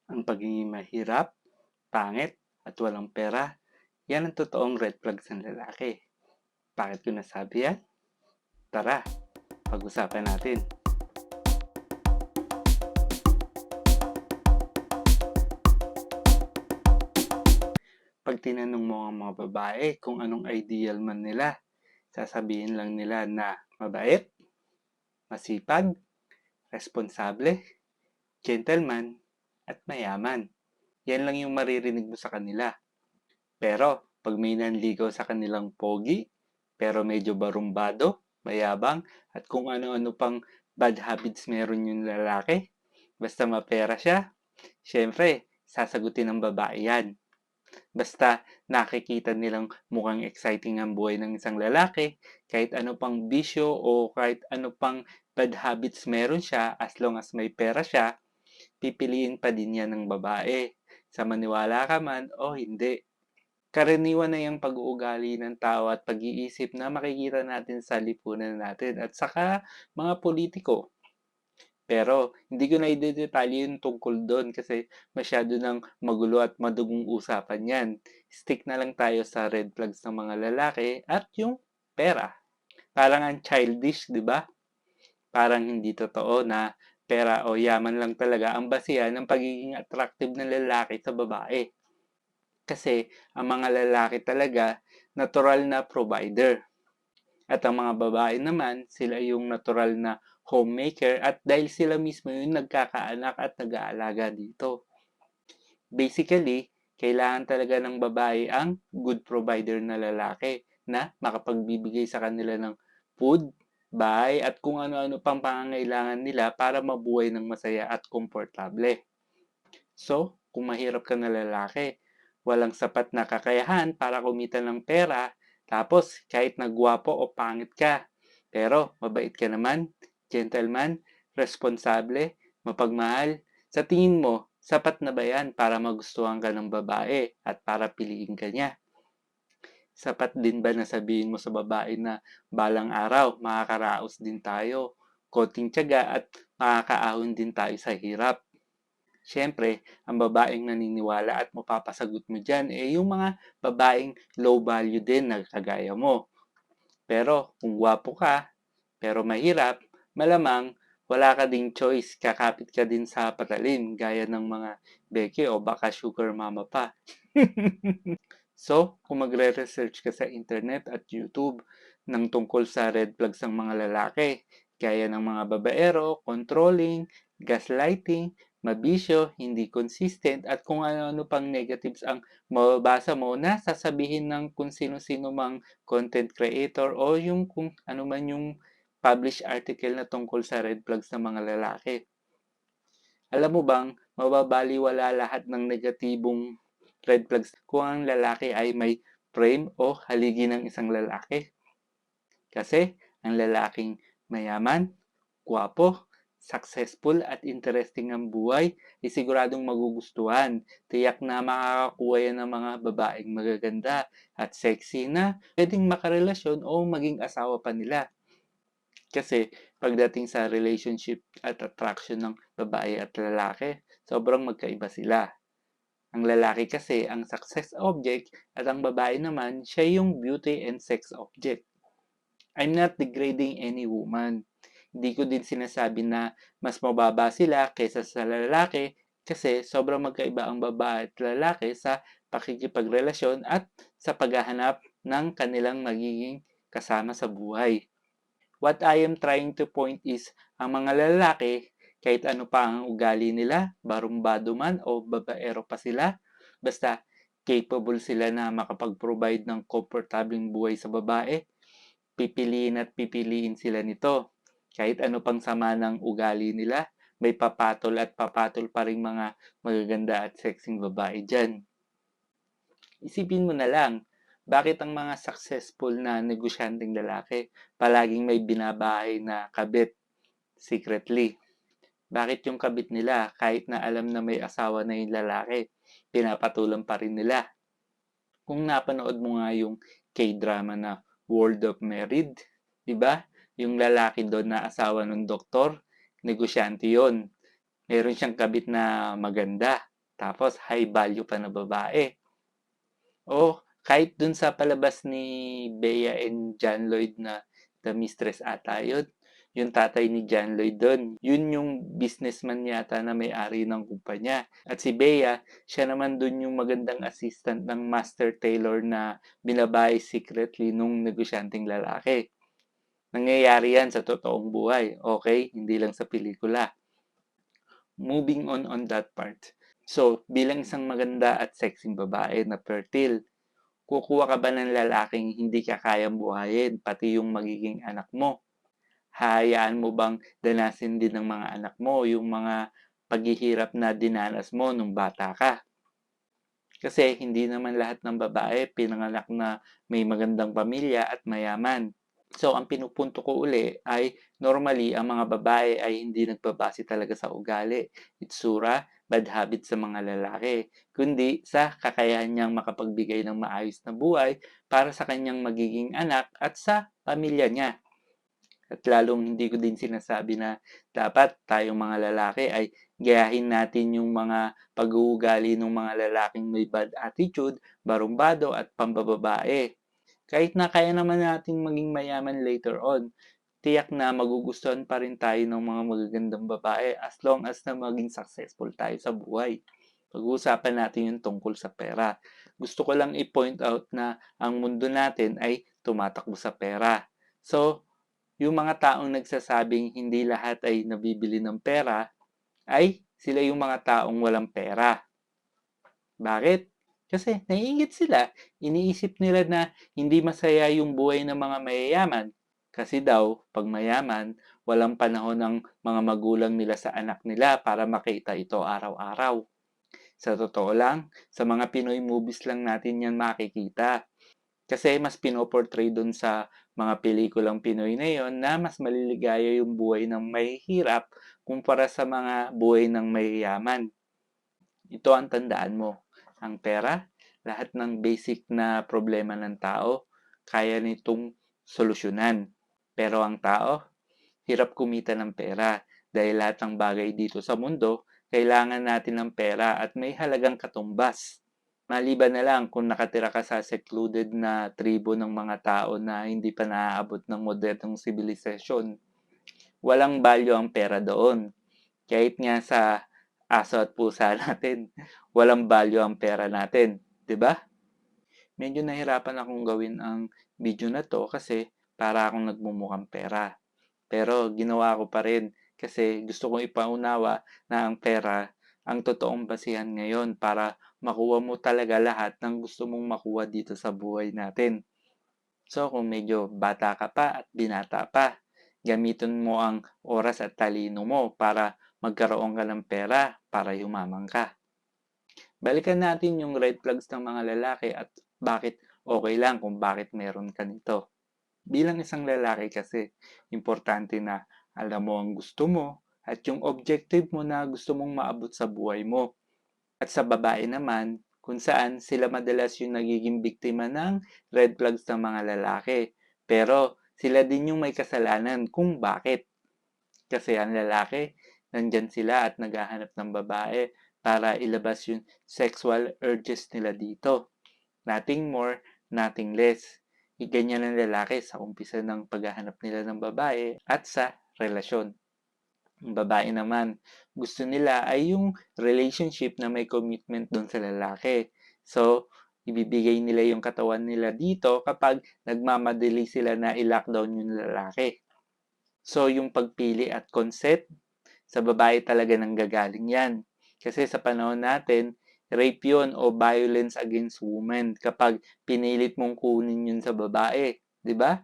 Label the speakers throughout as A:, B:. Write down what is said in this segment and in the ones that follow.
A: Ang pagiging mahirap, pangit, at walang pera, yan ang totoong red flags ng lalaki. Bakit ko nasabi yan? Tara, pag-usapan natin. Pag tinanong mo ang mga babae kung anong ideal man nila, sasabihin lang nila na mabait, masipag, responsable, gentleman, at mayaman. Yan lang yung maririnig mo sa kanila. Pero, pag may nanligaw sa kanilang pogi, pero medyo barumbado, mayabang, at kung ano-ano pang bad habits meron yung lalaki, basta mapera siya, syempre, sasagutin ng babae yan. Basta nakikita nilang mukhang exciting ang buhay ng isang lalaki, kahit ano pang bisyo o kahit ano pang bad habits meron siya, as long as may pera siya, pipiliin pa din yan ng babae. Sa maniwala ka man o hindi. Karaniwan na yung pag-uugali ng tao at pag-iisip na makikita natin sa lipunan natin at saka mga politiko. Pero hindi ko na i-detalye yung tungkol doon kasi masyado nang magulo at madugong usapan yan. Stick na lang tayo sa red flags ng mga lalaki at yung pera. Parang ang childish, di ba? Parang hindi totoo na pera o yaman lang talaga ang basihan ng pagiging attractive ng lalaki sa babae. Kasi ang mga lalaki talaga natural na provider. At ang mga babae naman, sila yung natural na homemaker at dahil sila mismo yung nagkakaanak at nag-aalaga dito. Basically, kailangan talaga ng babae ang good provider na lalaki na makapagbibigay sa kanila ng food, bahay at kung ano-ano pang pangangailangan nila para mabuhay ng masaya at komportable. So, kung mahirap ka na lalaki, walang sapat na kakayahan para kumita ng pera, tapos kahit nagwapo o pangit ka, pero mabait ka naman, gentleman, responsable, mapagmahal, sa tingin mo, sapat na ba yan para magustuhan ka ng babae at para piliin ka niya? Sapat din ba na sabihin mo sa babae na balang araw makakaraos din tayo, konting tiyaga at makakaahon din tayo sa hirap? Siyempre, ang babaeng naniniwala at mapapasagot mo dyan, yung mga babaeng low value din na kagaya mo. Pero, kung gwapo ka, pero mahirap, malamang wala ka ding choice, kakapit ka din sa patalim, gaya ng mga beke o baka sugar mama pa. So, kung magre-research ka sa internet at YouTube ng tungkol sa red flags ng mga lalaki, gaya ng mga babaero, controlling, gaslighting, mabisyo, hindi consistent, at kung ano-ano pang negatives ang mababasa mo na sasabihin ng kung sino-sino mang content creator o yung kung ano man yung published article na tungkol sa red flags ng mga lalaki. Alam mo bang mababaliwala lahat ng negatibong red flags kung ang lalaki ay may frame o haligi ng isang lalaki? Kasi ang lalaking mayaman, gwapo, successful at interesting ang buhay ay siguradong magugustuhan. Tiyak na makakakuha yan ng mga babaeng magaganda at sexy na pwedeng makarelasyon o maging asawa pa nila. Kasi pagdating sa relationship at attraction ng babae at lalaki, sobrang magkaiba sila. Ang lalaki kasi ang success object at ang babae naman siya yung beauty and sex object. I'm not degrading any woman. Hindi ko din sinasabi na mas mababa sila kaysa sa lalaki kasi sobrang magkaiba ang babae at lalaki sa pakikipagrelasyon at sa paghahanap ng kanilang magiging kasama sa buhay. What I am trying to point is, ang mga lalaki, kahit ano pa ang ugali nila, barumbado man o babaero pa sila, basta capable sila na makapag-provide ng komportabling buhay sa babae, pipiliin at pipiliin sila nito. Kahit ano pang sama ng ugali nila, may papatol at papatol pa rin mga magaganda at sexing babae dyan. Isipin mo na lang, bakit ang mga successful na negosyanteng lalaki palaging may binabahay na kabit secretly? Bakit yung kabit nila kahit na alam na may asawa na yung lalaki, pinapatulan pa rin nila? Kung napanood mo nga yung K-drama na World of Married, di ba? Yung lalaki doon na asawa ng doktor, negosyante yon. Meron siyang kabit na maganda. tapos high value pa na babae. O kahit dun sa palabas ni Bea and John Lloyd na The Mistress ata yun, yung tatay ni John Lloyd dun, yun yung businessman yata na may-ari ng kumpanya. At si Bea, siya naman dun yung magandang assistant ng master tailor na binabae secretly nung negosyanteng lalaki. Nangyayari yan sa totoong buhay, okay? Hindi lang sa pelikula. Moving on that part. So, bilang isang maganda at sexy babae na fertile, kukuha ka ba ng lalaking hindi ka kayang buhayin, pati yung magiging anak mo? Hahayaan mo bang danasin din ng mga anak mo yung mga paghihirap na dinanas mo nung bata ka? Kasi hindi naman lahat ng babae pinanganak na may magandang pamilya at mayaman. So, ang pinupunto ko uli ay normally ang mga babae ay hindi nagbabase talaga sa ugali, itsura, bad habits sa mga lalaki, kundi sa kakayahan niyang makapagbigay ng maayos na buhay para sa kanyang magiging anak at sa pamilya niya. At lalong hindi ko din sinasabi na dapat tayong mga lalaki ay gayahin natin yung mga pag-uugali ng mga lalaking may bad attitude, barumbado at pambababae. Kahit na kaya naman natin maging mayaman later on, tiyak na magugustuhan pa rin tayo ng mga magagandang babae as long as na maging successful tayo sa buhay. Pag-uusapan natin yung tungkol sa pera. Gusto ko lang i-point out na ang mundo natin ay tumatakbo sa pera. So, yung mga taong nagsasabing hindi lahat ay nabibili ng pera, ay sila yung mga taong walang pera. Bakit? Kasi naiingit sila. Iniisip nila na hindi masaya yung buhay ng mga mayayaman. Kasi daw, pag mayaman, walang panahon ng mga magulang nila sa anak nila para makita ito araw-araw. Sa totoo lang, sa mga Pinoy movies lang natin yan makikita. Kasi mas pinoportray dun sa mga pelikulang Pinoy na yon na mas maliligaya yung buhay ng mahihirap kumpara sa mga buhay ng mayayaman. Ito ang tandaan mo. Ang pera, lahat ng basic na problema ng tao, kaya nitong solusyonan. Pero ang tao, hirap kumita ng pera dahil lahat ng bagay dito sa mundo, kailangan natin ng pera at may halagang katumbas. Maliban na lang kung nakatira ka sa secluded na tribo ng mga tao na hindi pa naaabot ng modernong sibilisasyon. Walang value ang pera doon. Kahit nga sa aso at pusa natin, walang value ang pera natin. 'Di ba? Medyo nahirapan akong gawin ang video na to kasi para akong nagmumukhang pera. Pero ginawa ko pa rin kasi gusto kong ipaunawa na ang pera ang totoong basihan ngayon para makuha mo talaga lahat ng gusto mong makuha dito sa buhay natin. So kung medyo bata ka pa at binata pa, gamitin mo ang oras at talino mo para magkaroon ka ng pera para yumaman ka. Balikan natin yung red flags ng mga lalaki at bakit okay lang kung bakit meron ka nito. Bilang isang lalaki kasi, importante na alam mo ang gusto mo at yung objective mo na gusto mong maabot sa buhay mo. At sa babae naman, kung saan sila madalas yung nagiging biktima ng red flags ng mga lalaki. Pero sila din yung may kasalanan kung bakit. Kasi ang lalaki, nandyan sila at naghahanap ng babae para ilabas yung sexual urges nila dito. Nothing more, nothing less. Ganyan ang lalaki sa umpisa ng paghahanap nila ng babae at sa relasyon. Ang babae naman, gusto nila ay yung relationship na may commitment doon sa lalaki. So, ibibigay nila yung katawan nila dito kapag nagmamadali sila na i-lockdown yung lalaki. So, yung pagpili at consent, sa babae talaga nang gagaling yan. Kasi sa panahon natin, rape yun o violence against women kapag pinilit mong kunin yun sa babae. 'Di ba?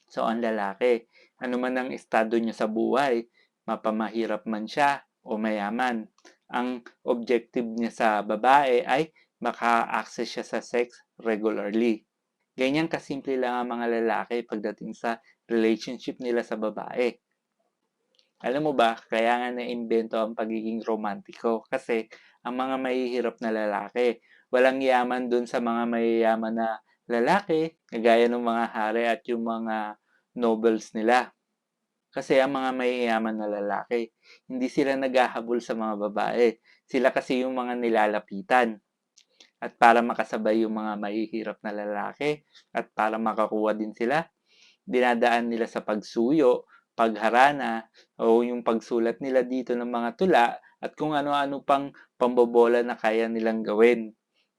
A: So, ang lalaki, ano man ang estado niya sa buhay, mapamahirap man siya o mayaman, ang objective niya sa babae ay maka-access siya sa sex regularly. Ganyan kasimple lang ang mga lalaki pagdating sa relationship nila sa babae. Alam mo ba, kaya nga naimbento ang pagiging romantiko kasi ang mga mahihirap na lalaki, walang yaman dun sa mga mayayaman na lalaki, kagaya ng mga hari at yung mga nobles nila. Kasi ang mga mayayaman na lalaki, hindi sila naghahabol sa mga babae. Sila kasi yung mga nilalapitan. At para makasabay yung mga mahihirap na lalaki at para makakuha din sila, dinadaan nila sa pagsuyo, pagharana, o yung pagsulat nila dito ng mga tula at kung ano-ano pang pambobola na kaya nilang gawin.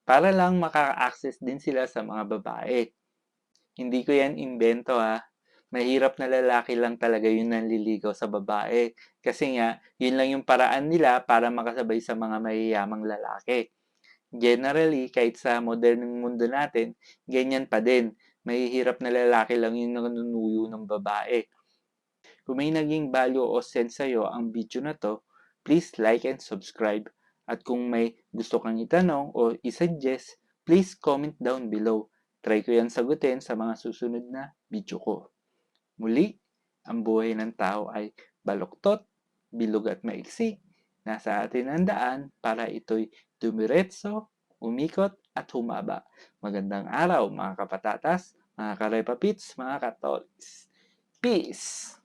A: Para lang maka-access din sila sa mga babae. Hindi ko yan imbento ha. Mahirap na lalaki lang talaga yung nanliligaw sa babae. Kasi nga, yun lang yung paraan nila para makasabay sa mga mayayamang lalaki. Generally, kahit sa modernong mundo natin, ganyan pa din. Mahihirap na lalaki lang yung nanunuyo ng babae. Kung may naging value o sense sa'yo ang video na to, please like and subscribe. At kung may gusto kang itanong o isuggest, please comment down below. Try ko yan sagutin sa mga susunod na video ko. Muli, ang buhay ng tao ay baluktot, bilog at maiksi. Nasa atin ang daan para ito'y dumiretso, umikot at humaba. Magandang araw mga kapatatas, mga karepapits, mga katolis. Peace!